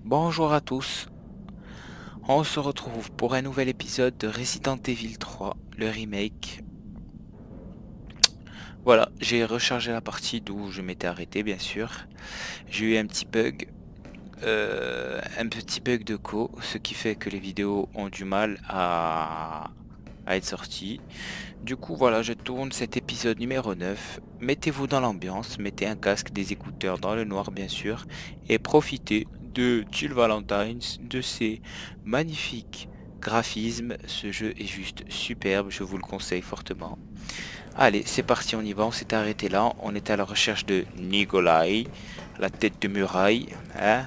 Bonjour à tous, on se retrouve pour un nouvel épisode de Resident Evil 3, le remake. Voilà, j'ai rechargé la partie d'où je m'étais arrêté bien sûr. J'ai eu un petit bug de ce qui fait que les vidéos ont du mal à être sorties. Du coup voilà, je tourne cet épisode numéro 9. Mettez-vous dans l'ambiance, mettez un casque, des écouteurs dans le noir bien sûr, et profitez de Jill Valentine, de ses magnifiques graphismes. Ce jeu est juste superbe, je vous le conseille fortement. Allez, c'est parti, on y va, on s'est arrêté là, on était à la recherche de Nikolai, la tête de muraille, hein.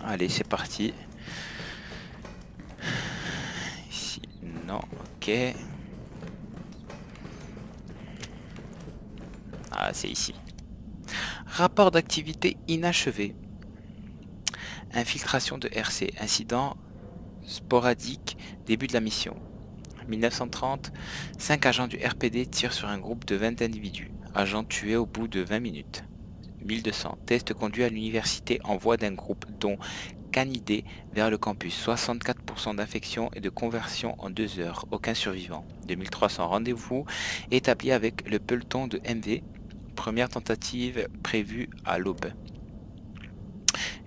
Allez, c'est parti. Ici, non, ok. Ah, c'est ici. Rapport d'activité inachevé. Infiltration de RC. Incident sporadique. Début de la mission. 1930. 5 agents du RPD tirent sur un groupe de 20 individus. Agents tués au bout de 20 minutes. 1200. Test conduit à l'université en voie d'un groupe dont canidé vers le campus. 64% d'infection et de conversion en 2 heures. Aucun survivant. 2300. Rendez-vous établi avec le peloton de MV. Première tentative prévue à l'aube.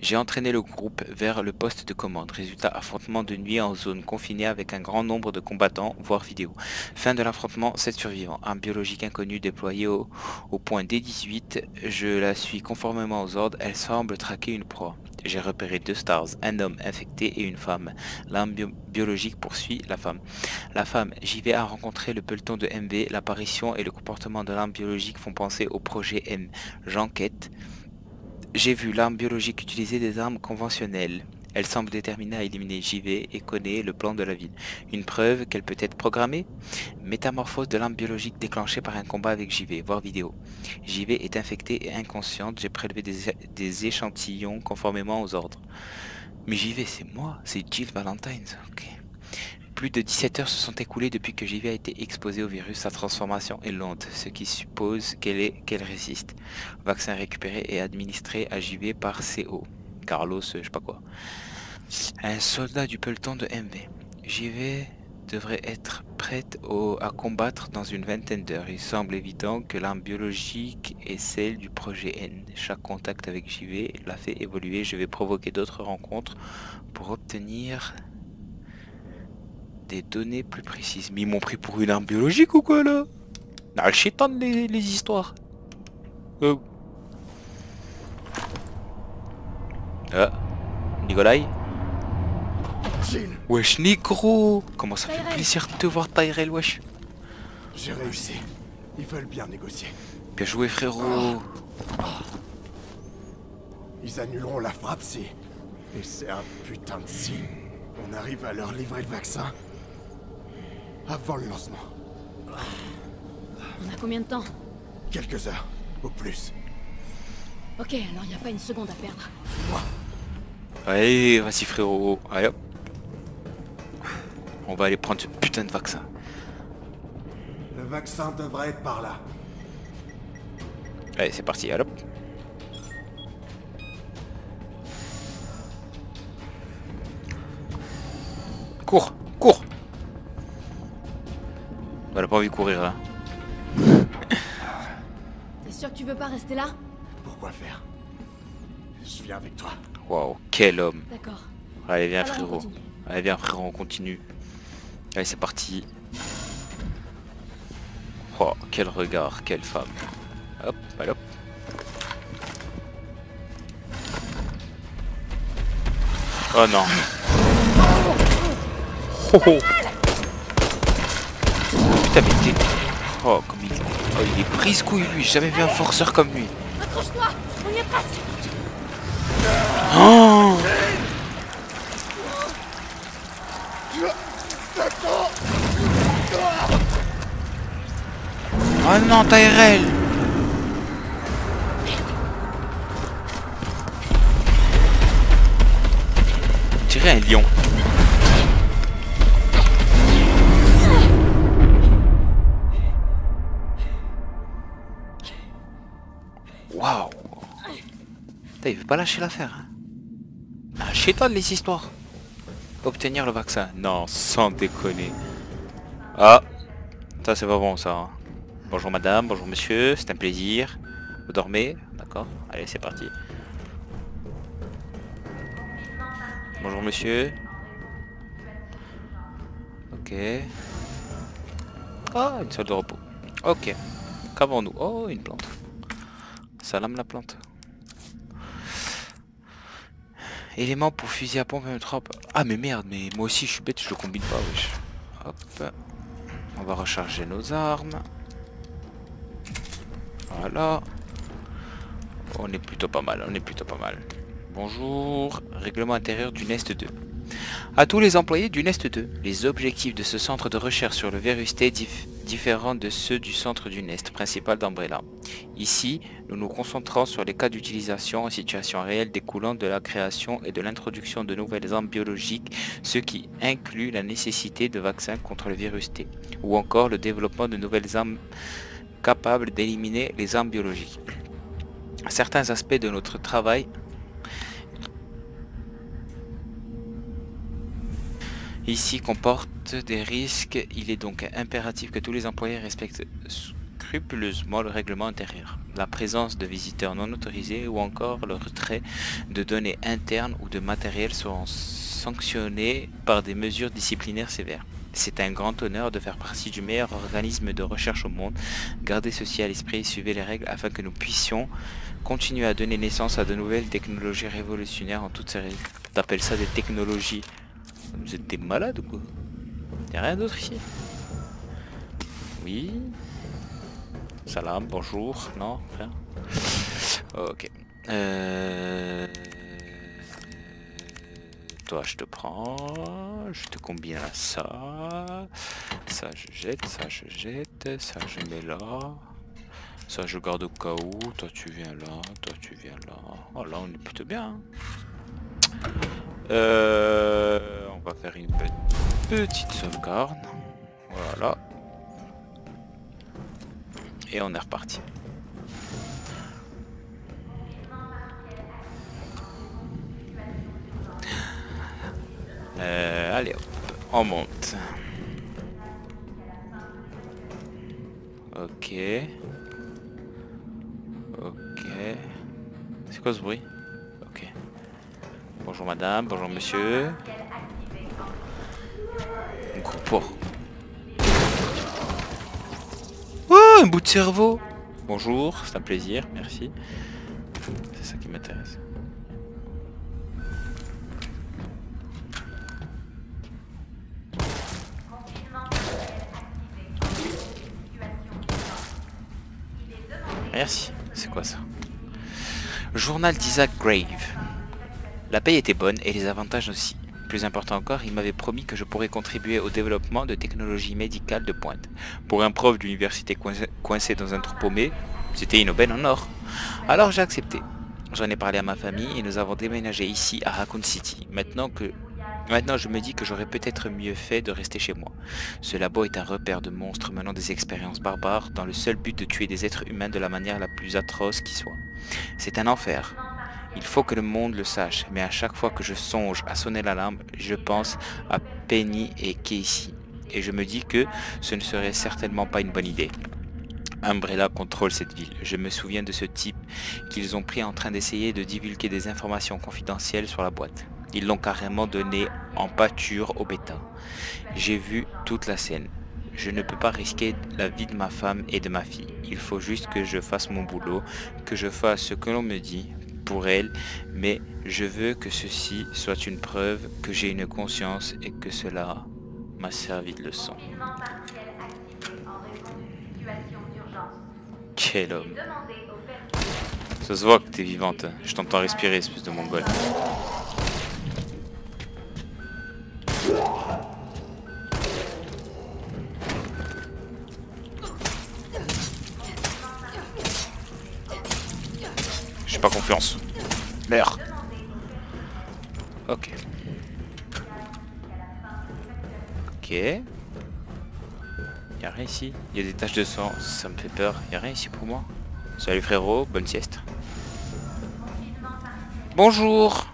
J'ai entraîné le groupe vers le poste de commande. Résultat, affrontement de nuit en zone confinée avec un grand nombre de combattants, voire vidéo. Fin de l'affrontement, 7 survivants. Arme biologique inconnue déployée au point D18. Je la suis conformément aux ordres. Elle semble traquer une proie. J'ai repéré 2 stars, un homme infecté et une femme. L'arme biologique poursuit la femme. La femme, j'y vais à rencontrer le peloton de MV. L'apparition et le comportement de l'arme biologique font penser au projet M. J'enquête. J'ai vu l'arme biologique utiliser des armes conventionnelles. Elle semble déterminée à éliminer JV et connaît le plan de la ville. Une preuve qu'elle peut être programmée. Métamorphose de l'arme biologique déclenchée par un combat avec JV, voir vidéo. JV est infectée et inconsciente. J'ai prélevé des échantillons conformément aux ordres. Mais JV, c'est moi, c'est Jill Valentine. Ok. Plus de 17 heures se sont écoulées depuis que JV a été exposé au virus. Sa transformation est lente, ce qui suppose qu'elle résiste. Vaccin récupéré et administré à JV par CO. Carlos, je sais pas quoi. Un soldat du peloton de MV. JV devrait être prête à combattre dans une vingtaine d'heures. Il semble évident que l'arme biologique est celle du projet N. Chaque contact avec JV l'a fait évoluer. Je vais provoquer d'autres rencontres pour obtenir des données plus précises. Mais ils m'ont pris pour une arme biologique ou quoi là? Ah, le chétan les histoires. Oh. Ah, Nikolai. Wesh Nigro. Comment ça fait plaisir de te voir Tyrell, wesh. J'ai réussi. Ils veulent bien négocier. Bien joué frérot. Ils annuleront la frappe si... Et c'est un putain de si... On arrive à leur livrer le vaccin. Avant le lancement. On a combien de temps? Quelques heures, au plus. Ok, alors y a pas une seconde à perdre. Moi. Allez, vas-y frérot. Allez hop. On va aller prendre ce putain de vaccin. Le vaccin devrait être par là. Allez, c'est parti, allez hop. Cours, cours. On n'a pas envie de courir là. T'es sûr que tu veux pas rester là? Pourquoi faire? Je viens avec toi. Waouh, quel homme. D'accord. Allez, viens Alors, on frérot. continue. Allez, viens frérot, on continue. Allez, c'est parti. Oh, quel regard, quelle femme. Hop, allez hop. Oh non. Oh oh. Putain mais t'es... Oh comme il... Oh il est brise-couille lui, j'ai jamais vu un forceur comme lui. Accroche-toi! On y est presque! Oh, oh non Tyrell. On dirait un lion. Waouh. Il veut pas lâcher l'affaire. Hein. chétan les histoires. Obtenir le vaccin. Non, sans déconner. Ah, ça c'est pas bon ça. Hein. Bonjour madame, bonjour monsieur, c'est un plaisir. Vous dormez? D'accord. Allez, c'est parti. Bonjour monsieur. Ok. Ah, une salle de repos. Ok. Qu'avons-nous? Oh, une plante. Salam la plante. Éléments pour fusil à pompe M3. Ah mais merde, mais moi aussi je suis bête, je le combine pas, wesh. Hop. On va recharger nos armes. Voilà. On est plutôt pas mal, on est plutôt pas mal. Bonjour. Règlement intérieur du Nest 2. À tous les employés du Nest 2, les objectifs de ce centre de recherche sur le virus T différents de ceux du centre du Nest principal d'Umbrella. Ici, nous nous concentrons sur les cas d'utilisation en situation réelle découlant de la création et de l'introduction de nouvelles armes biologiques, ce qui inclut la nécessité de vaccins contre le virus T, ou encore le développement de nouvelles armes capables d'éliminer les armes biologiques. Certains aspects de notre travail ici comportent des risques. Il est donc impératif que tous les employés respectent scrupuleusement le règlement intérieur. La présence de visiteurs non autorisés ou encore le retrait de données internes ou de matériel seront sanctionnés par des mesures disciplinaires sévères. C'est un grand honneur de faire partie du meilleur organisme de recherche au monde. Gardez ceci à l'esprit et suivez les règles afin que nous puissions continuer à donner naissance à de nouvelles technologies révolutionnaires en toutes séries. T'appelles ça des technologies? Vous êtes des malades ou quoi? Y'a rien d'autre ici? Oui. Salam, bonjour. Non, rien. Ok. Toi, je te prends. Je te combine à ça. Ça, je jette. Ça, je jette. Ça, je mets là. Ça, je garde au cas où. Toi, tu viens là. Toi, tu viens là. Oh, là, on est plutôt bien. On va faire une petite sauvegarde. Voilà. Et on est reparti. Allez hop, on monte. Ok. Ok. C'est quoi ce bruit? Ok. Bonjour madame, bonjour monsieur. Un coup pour. Oh, un bout de cerveau. Bonjour, c'est un plaisir, merci. C'est ça qui m'intéresse. Merci, c'est quoi ça? Journal d'Isaac Grave. La paye était bonne et les avantages aussi. Plus important encore, il m'avait promis que je pourrais contribuer au développement de technologies médicales de pointe. Pour un prof d'université coincé dans un trou paumé, c'était une aubaine en or. Alors j'ai accepté. J'en ai parlé à ma famille et nous avons déménagé ici à Raccoon City. Maintenant je me dis que j'aurais peut-être mieux fait de rester chez moi. Ce labo est un repère de monstres menant des expériences barbares dans le seul but de tuer des êtres humains de la manière la plus atroce qui soit. C'est un enfer. Il faut que le monde le sache, mais à chaque fois que je songe à sonner l'alarme, je pense à Penny et Casey. Et je me dis que ce ne serait certainement pas une bonne idée. Umbrella contrôle cette ville. Je me souviens de ce type qu'ils ont pris en train d'essayer de divulguer des informations confidentielles sur la boîte. Ils l'ont carrément donné en pâture au bêta. J'ai vu toute la scène. Je ne peux pas risquer la vie de ma femme et de ma fille. Il faut juste que je fasse mon boulot, que je fasse ce que l'on me dit pour elle, mais je veux que ceci soit une preuve que j'ai une conscience et que cela m'a servi de leçon. Quel homme. Ça se voit que t'es vivante. Je t'entends respirer, espèce de mongol. J'ai pas confiance. Merde. Ok. Ok. Y'a rien ici. Il y a des taches de sang. Ça me fait peur. Y'a rien ici pour moi. Salut frérot. Bonne sieste. Bonjour.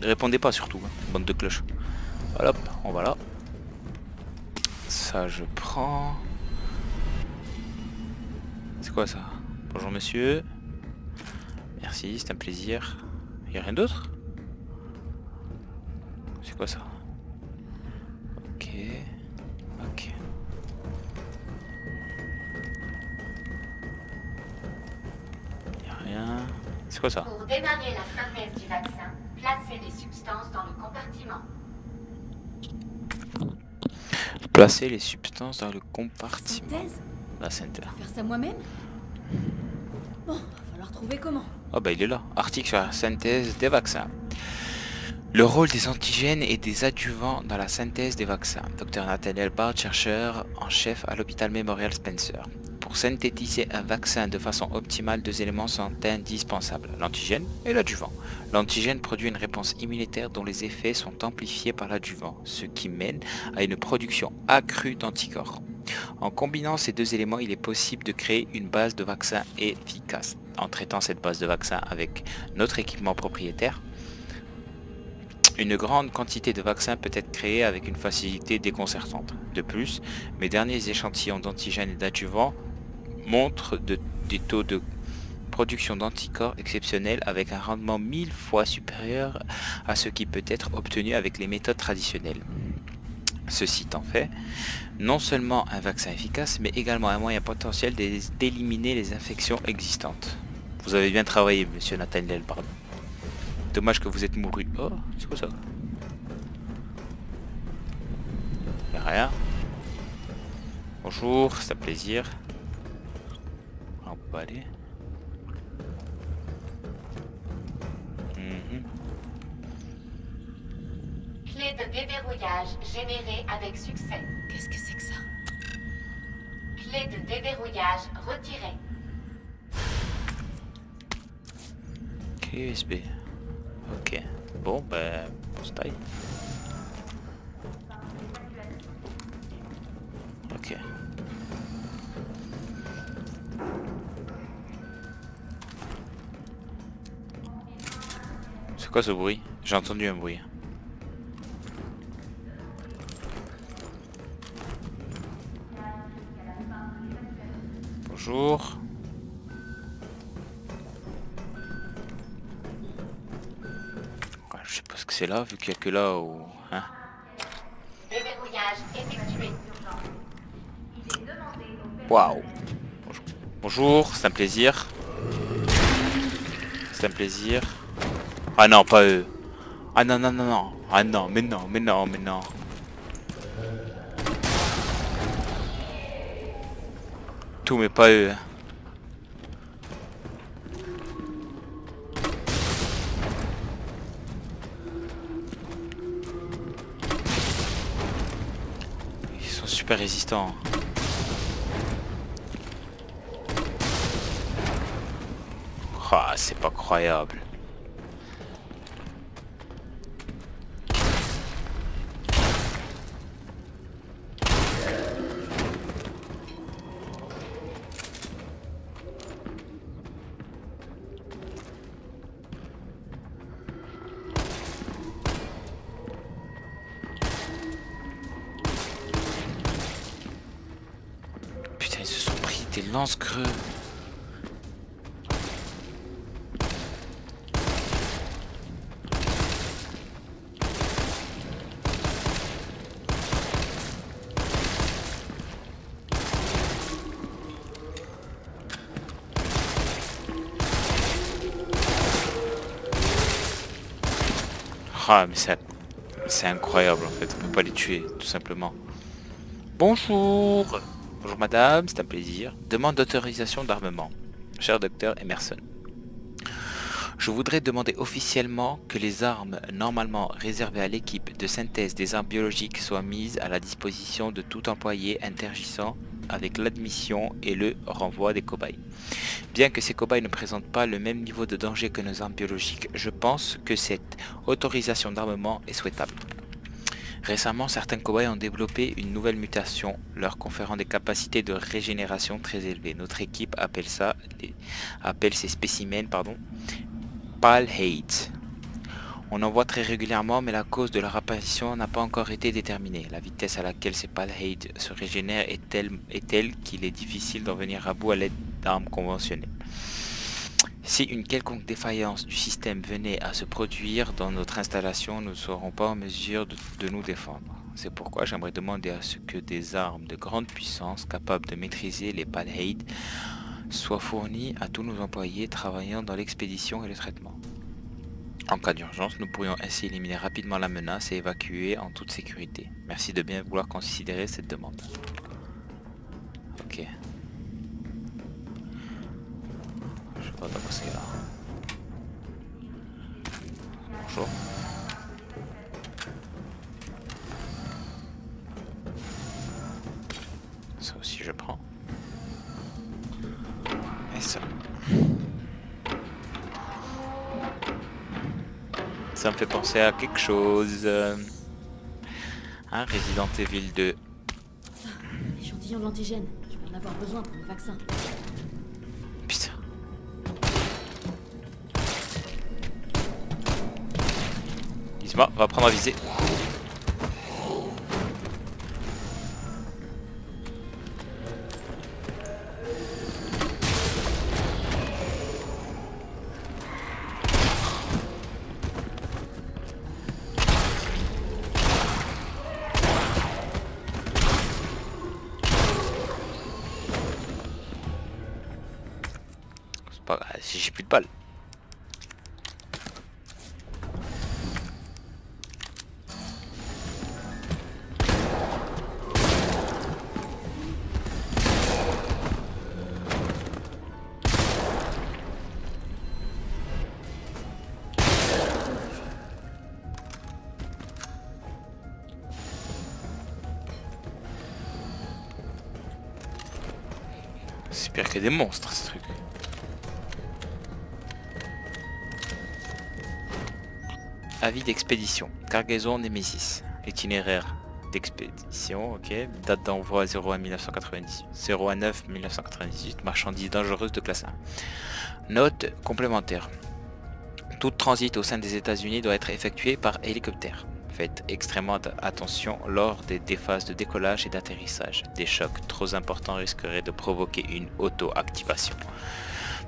répondez pas surtout, hein, bande de cloches. Voilà, hop, on va là. Ça je prends. C'est quoi ça? Bonjour monsieur. Merci, c'est un plaisir. Y a rien d'autre? C'est quoi ça? Ok. Ok. Y a rien. C'est quoi ça? Pour démarrer la synthèse du vaccin, placez les substances dans le compartiment. Placer les substances dans le compartiment. Synthèse? La synthèse. Faire ça moi-même? Bon, va falloir trouver comment. Ah bah il est là. Article sur la synthèse des vaccins. Le rôle des antigènes et des adjuvants dans la synthèse des vaccins. Dr Nathaniel Bard, chercheur en chef à l'hôpital Memorial Spencer. Pour synthétiser un vaccin de façon optimale, 2 éléments sont indispensables, l'antigène et l'adjuvant. L'antigène produit une réponse immunitaire dont les effets sont amplifiés par l'adjuvant, ce qui mène à une production accrue d'anticorps. En combinant ces 2 éléments, il est possible de créer une base de vaccin efficace. En traitant cette base de vaccin avec notre équipement propriétaire, une grande quantité de vaccins peut être créée avec une facilité déconcertante. De plus, mes derniers échantillons d'antigènes et d'adjuvants montrent des taux de production d'anticorps exceptionnels avec un rendement 1000 fois supérieur à ce qui peut être obtenu avec les méthodes traditionnelles. Ceci étant fait, non seulement un vaccin efficace, mais également un moyen potentiel d'éliminer les infections existantes. Vous avez bien travaillé, monsieur Nathaniel Bard. Dommage que vous êtes mouru. Oh, c'est quoi ça? Y'a rien. Bonjour, c'est un plaisir. On peut aller. Clé de déverrouillage générée avec succès. Qu'est-ce que c'est que ça? Clé de déverrouillage retirée. Clé USB. Ok. Bon, ben, on se taille. Ok. C'est quoi ce bruit? J'ai entendu un bruit. Bonjour. Ouais, je sais pas ce que c'est là, vu qu'il y a que là où... Hein? Déverrouillage effectué. Waouh. Bonjour, c'est un plaisir. C'est un plaisir. Ah non, pas eux. Ah non, non, non, non. Ah non, mais non, mais non, mais non. Tout, mais pas eux. Ils sont super résistants. Ah, c'est pas croyable. Putain, ils se sont pris des lance-creux. Ah, mais c'est incroyable en fait, on peut pas les tuer, tout simplement. Bonjour. Bonjour madame, c'est un plaisir. Demande d'autorisation d'armement. Cher docteur Emerson. Je voudrais demander officiellement que les armes normalement réservées à l'équipe de synthèse des armes biologiques soient mises à la disposition de tout employé interagissant avec l'admission et le renvoi des cobayes. Bien que ces cobayes ne présentent pas le même niveau de danger que nos armes biologiques, je pense que cette autorisation d'armement est souhaitable. Récemment, certains cobayes ont développé une nouvelle mutation, leur conférant des capacités de régénération très élevées. Notre équipe appelle ces spécimens, PAL-HATE. On en voit très régulièrement, mais la cause de leur apparition n'a pas encore été déterminée. La vitesse à laquelle ces Pale-Hades se régénèrent est telle qu'il est difficile d'en venir à bout à l'aide d'armes conventionnelles. Si une quelconque défaillance du système venait à se produire dans notre installation, nous ne serons pas en mesure de nous défendre. C'est pourquoi j'aimerais demander à ce que des armes de grande puissance capables de maîtriser les Pale-Hades soient fournies à tous nos employés travaillant dans l'expédition et le traitement. En cas d'urgence, nous pourrions ainsi éliminer rapidement la menace et évacuer en toute sécurité. Merci de bien vouloir considérer cette demande. Ok. Je sais pas quoi c'est là. Bonjour. Ça aussi je prends. Et ça. Ça me fait penser à quelque chose. Resident Evil 2. Échantillon de l'antigène. Je vais en avoir besoin pour le vaccin. Putain. Dis-moi, on va prendre à viser. C'est pas grave, si j'ai plus de balles. C'est pire que des monstres ce truc. Avis d'expédition. Cargaison Nemesis. Itinéraire d'expédition, ok. Date d'envoi 01 1998. 09 1998. Marchandises dangereuses de classe 1. Note complémentaire. Tout transit au sein des États-Unis doit être effectué par hélicoptère. Faites extrêmement attention lors des phases de décollage et d'atterrissage. Des chocs trop importants risqueraient de provoquer une auto-activation.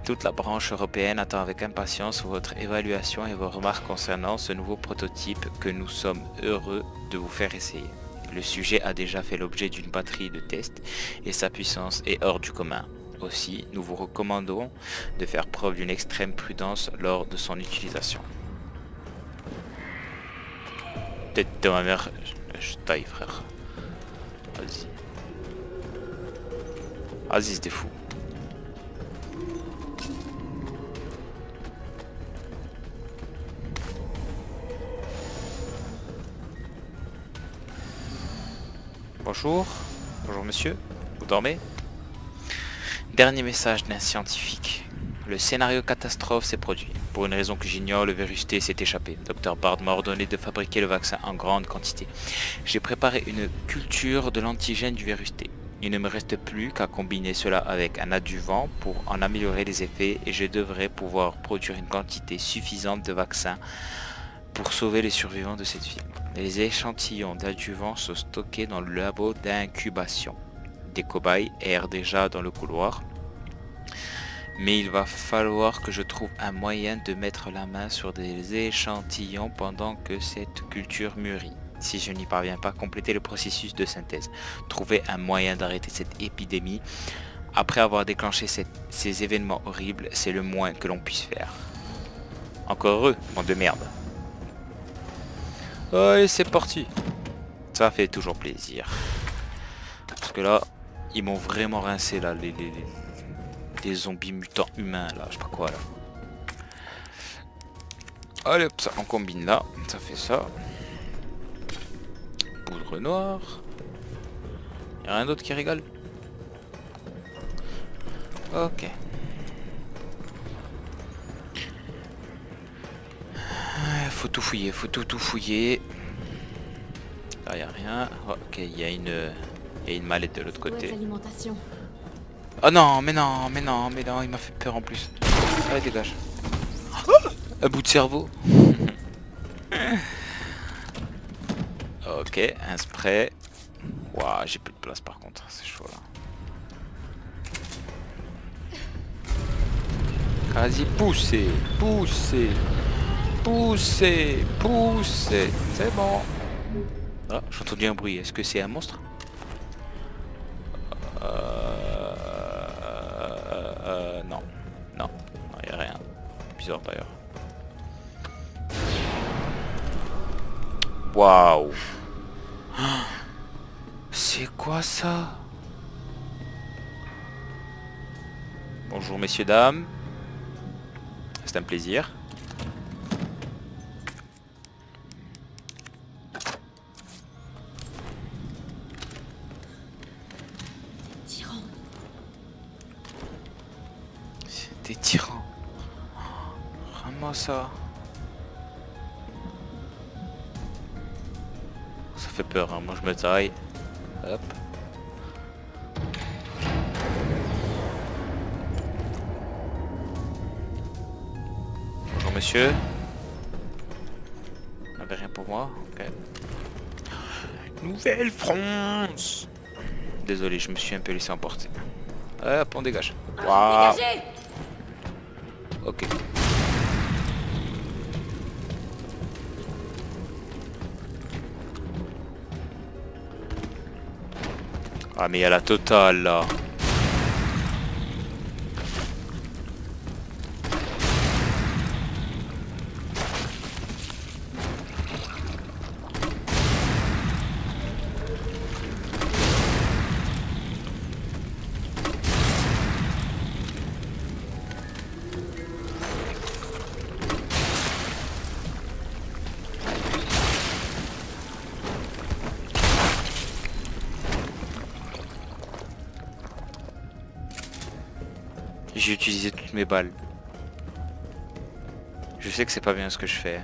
Toute la branche européenne attend avec impatience votre évaluation et vos remarques concernant ce nouveau prototype que nous sommes heureux de vous faire essayer. Le sujet a déjà fait l'objet d'une batterie de tests et sa puissance est hors du commun. Aussi, nous vous recommandons de faire preuve d'une extrême prudence lors de son utilisation. Tête de ma mère, je taille frère. Vas-y. Vas-y, c'était fou. Bonjour. Bonjour monsieur. Vous dormez? Dernier message d'un scientifique. Le scénario catastrophe s'est produit. Pour une raison que j'ignore, le virus T s'est échappé. Dr Bard m'a ordonné de fabriquer le vaccin en grande quantité. J'ai préparé une culture de l'antigène du virus T. Il ne me reste plus qu'à combiner cela avec un adjuvant pour en améliorer les effets et je devrais pouvoir produire une quantité suffisante de vaccin pour sauver les survivants de cette ville. Les échantillons d'adjuvant sont stockés dans le labo d'incubation. Des cobayes errent déjà dans le couloir. Mais il va falloir que je trouve un moyen de mettre la main sur des échantillons pendant que cette culture mûrit. Si je n'y parviens pas, compléter le processus de synthèse. Trouver un moyen d'arrêter cette épidémie. Après avoir déclenché ces événements horribles, c'est le moins que l'on puisse faire. Encore heureux, bande de merde. Allez, c'est parti. Ça fait toujours plaisir. Parce que là, ils m'ont vraiment rincé là, les zombies mutants humains là, je sais pas quoi là. Allez hop, ça on combine là, ça fait ça. Poudre noire. Y'a rien d'autre qui rigole? Ok. Faut tout fouiller, faut tout fouiller. Là y'a rien. Ok, il y a une mallette de l'autre côté. Oh non, mais non, il m'a fait peur en plus. Allez, dégage. Oh, un bout de cerveau. Ok, un spray. Waouh, j'ai plus de place par contre, c'est chaud là. Vas-y, poussez, poussez, poussez, poussez. C'est bon. Ah, j'ai entendu un bruit. Est-ce que c'est un monstre? Non. Non, il n'y a rien. Bizarre d'ailleurs. Waouh. C'est quoi ça? Bonjour messieurs, dames. C'est un plaisir. Tyran. C'est des tyrans. Vraiment ça. Ça fait peur, hein. Moi je me taille. Hop. Bonjour monsieur. Vous n'avez rien pour moi? Ok. Nouvelle-France. Désolé, je me suis un peu laissé emporter. Hop, on dégage. Waouh. Dégagez! Ok. Ah mais il y a la totale là. J'ai utilisé toutes mes balles. Je sais que c'est pas bien ce que je fais.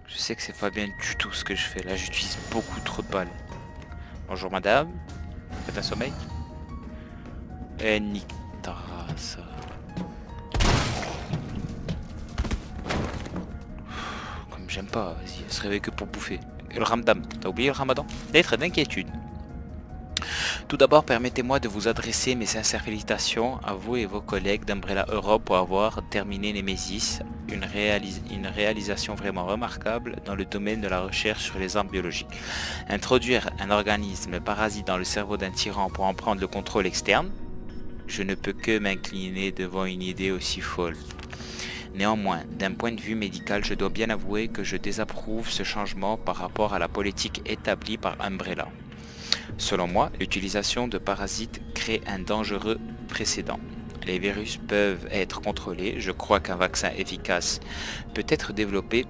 Je sais que c'est pas bien du tout ce que je fais. Là j'utilise beaucoup trop de balles. Bonjour madame. Faites un sommeil. Eh nique ta race. Comme j'aime pas, vas-y, elle se réveille que pour bouffer. Et le Ramadan, t'as oublié le Ramadan? Lettre d'inquiétude. Tout d'abord, permettez-moi de vous adresser mes sincères félicitations à vous et vos collègues d'Umbrella Europe pour avoir terminé Nemesis, une réalisation vraiment remarquable dans le domaine de la recherche sur les armes biologiques. Introduire un organisme parasite dans le cerveau d'un tyran pour en prendre le contrôle externe, je ne peux que m'incliner devant une idée aussi folle. Néanmoins, d'un point de vue médical, je dois bien avouer que je désapprouve ce changement par rapport à la politique établie par Umbrella. Selon moi, l'utilisation de parasites crée un dangereux précédent. Les virus peuvent être contrôlés. Je crois qu'un vaccin efficace peut être développé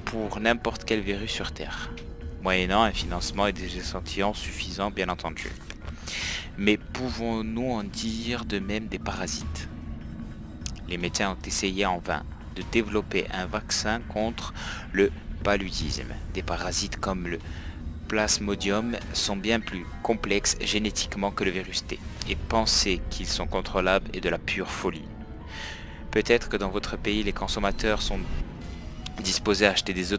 pour n'importe quel virus sur Terre, moyennant un financement et des échantillons suffisants, bien entendu. Mais pouvons-nous en dire de même des parasites? Les médecins ont essayé en vain de développer un vaccin contre le paludisme. Des parasites comme le Plasmodium sont bien plus complexes génétiquement que le virus T, et penser qu'ils sont contrôlables est de la pure folie. Peut-être que dans votre pays, les consommateurs sont disposés à acheter des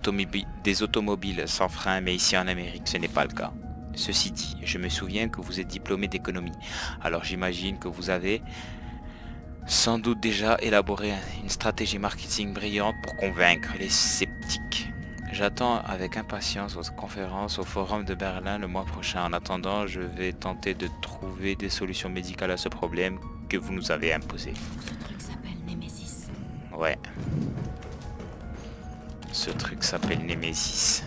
automobiles sans frein, mais ici en Amérique, ce n'est pas le cas. Ceci dit, je me souviens que vous êtes diplômé d'économie, alors j'imagine que vous avez sans doute déjà élaboré une stratégie marketing brillante pour convaincre les sceptiques. J'attends avec impatience votre conférence au Forum de Berlin le mois prochain. En attendant, je vais tenter de trouver des solutions médicales à ce problème que vous nous avez imposé. Ce truc s'appelle Nemesis. Ouais. Ce truc s'appelle Nemesis.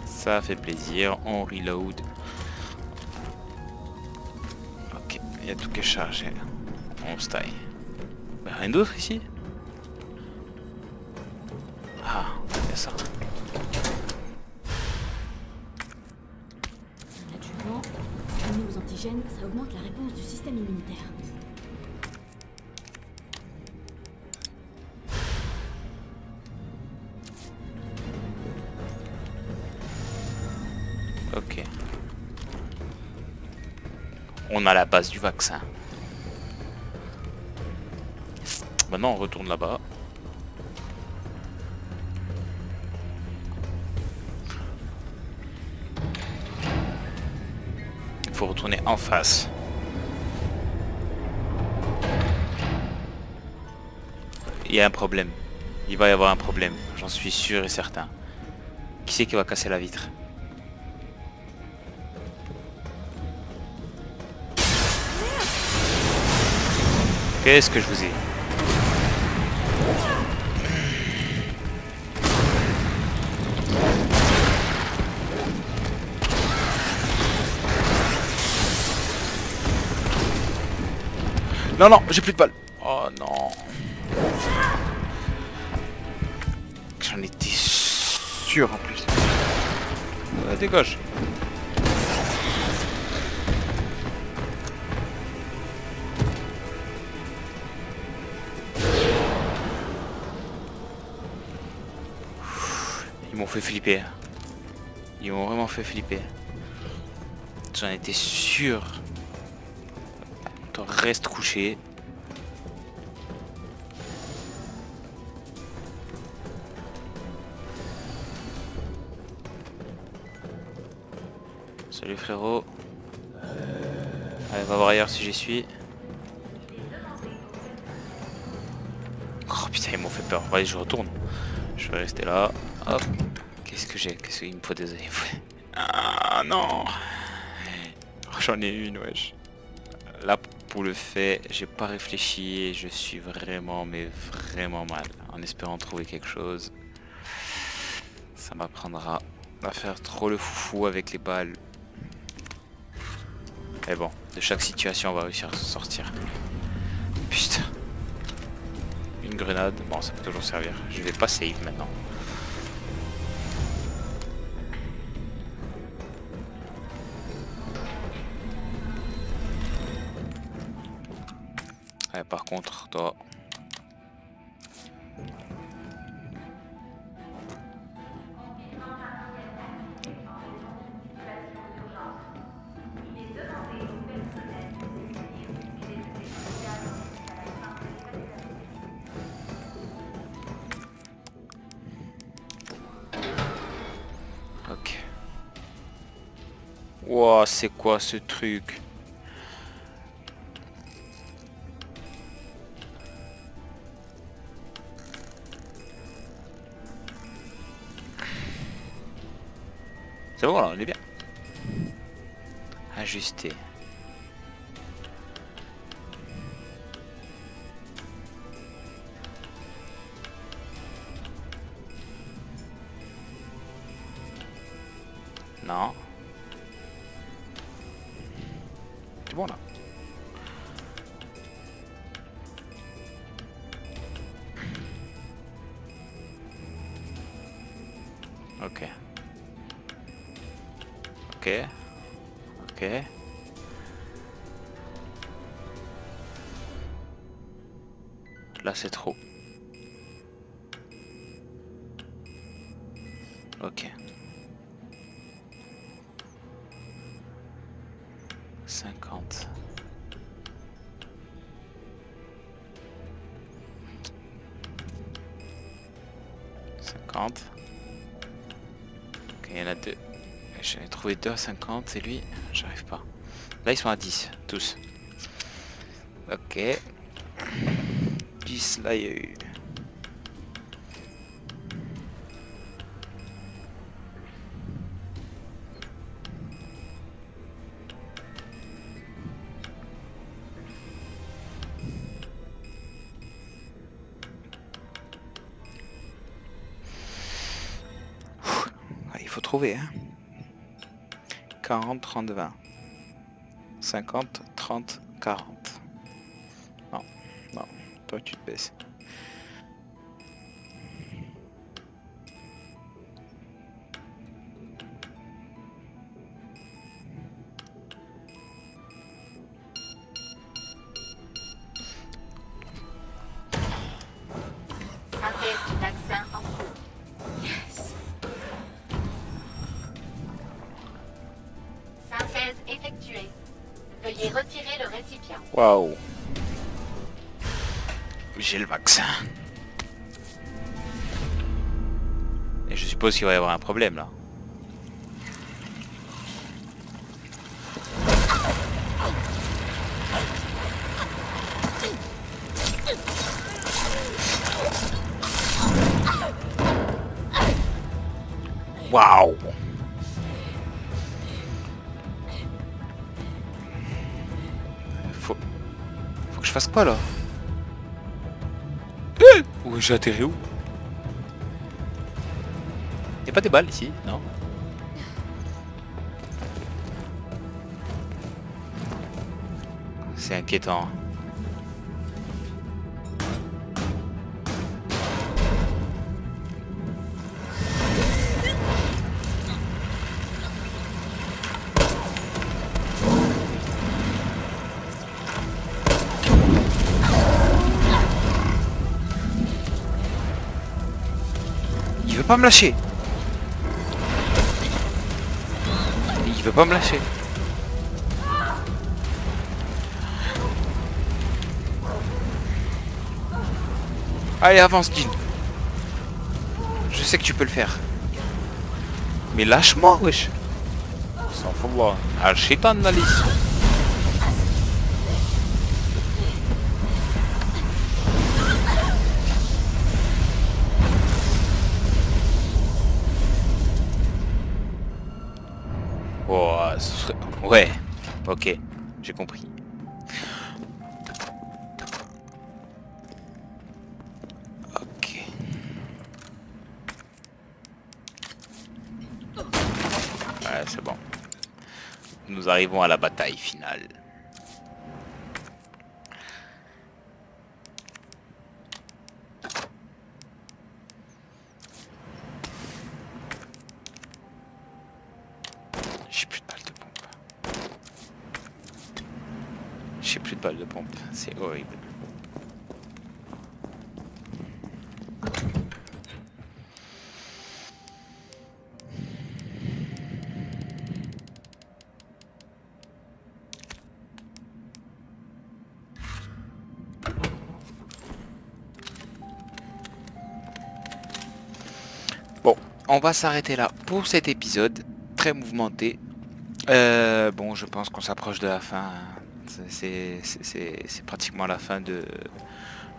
Ça fait plaisir, on reload. Ok, il y a tout qui est chargé. On se taille. Bah, rien d'autre ici? Ah, il y a ça. Un adjuvant, immuné aux antigènes, ça augmente la réponse du système immunitaire. Ok. On a la base du vaccin. Maintenant on retourne là-bas. Il faut retourner en face. Il y a un problème. Il va y avoir un problème. J'en suis sûr et certain. Qui c'est qui va casser la vitre? Qu'est-ce que je vous ai? Non, non, j'ai plus de balles. Oh non. J'en étais sûr en plus. Dégage. Ils m'ont fait flipper. Ils m'ont vraiment fait flipper. J'en étais sûr. Toi, reste couché. Salut frérot. Allez, va voir ailleurs si j'y suis. Oh putain, ils m'ont fait peur. Allez, je retourne. Je vais rester là. Hop. Qu'est-ce que j'ai? Qu'est-ce qu'il me faut des effets? Ah non. J'en ai une, wesh. Là, pour le fait, j'ai pas réfléchi et je suis vraiment, mais vraiment mal. En espérant trouver quelque chose. Ça m'apprendra à faire trop le foufou avec les balles. Mais bon, de chaque situation, on va réussir à s'en sortir. Putain. Une grenade, bon, ça peut toujours servir. Je vais pas save maintenant. Ouais, par contre, toi... Ok. Wow, c'est quoi ce truc? C'est bon, là, on est bien. Ajuster. Non. C'est bon là. Ok. Ok. Ok. Là c'est trop. Ok. 50. Ok, il y en a deux. J'en ai trouvé deux à 50 et lui, j'arrive pas. Là ils sont à 10, tous. Ok. 10 là il y a eu. Il faut trouver, hein. 40, 30, 20. 50, 30, 40. Non, non, toi tu te baisses. Synthèse du vaccin en cours. Yes. Waouh. J'ai le vaccin. Et je suppose qu'il va y avoir un problème là. Waouh. Faut que je fasse quoi là? Où j'ai atterri où? Y'a pas des balles ici, non? C'est inquiétant. Il veut pas me lâcher. Il veut pas me lâcher. Allez, avance, Jean. Je sais que tu peux le faire. Mais lâche-moi, wesh. S'en fout là. Al-Shaitan, Alice. Oh, ce serait... Ouais, ok, j'ai compris. Ok. Ouais, c'est bon. Nous arrivons à la bataille finale. J'ai plus de balles de pompe. J'ai plus de balles de pompe. C'est horrible. Bon, on va s'arrêter là pour cet épisode très mouvementé. Bon, je pense qu'on s'approche de la fin. C'est pratiquement la fin de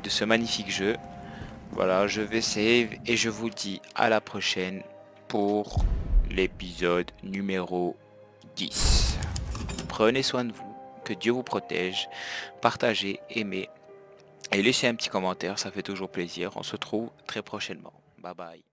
ce magnifique jeu. Voilà, je vais save et je vous dis à la prochaine pour l'épisode numéro 10. Prenez soin de vous, que Dieu vous protège, partagez, aimez et laissez un petit commentaire, ça fait toujours plaisir. On se retrouve très prochainement. Bye bye.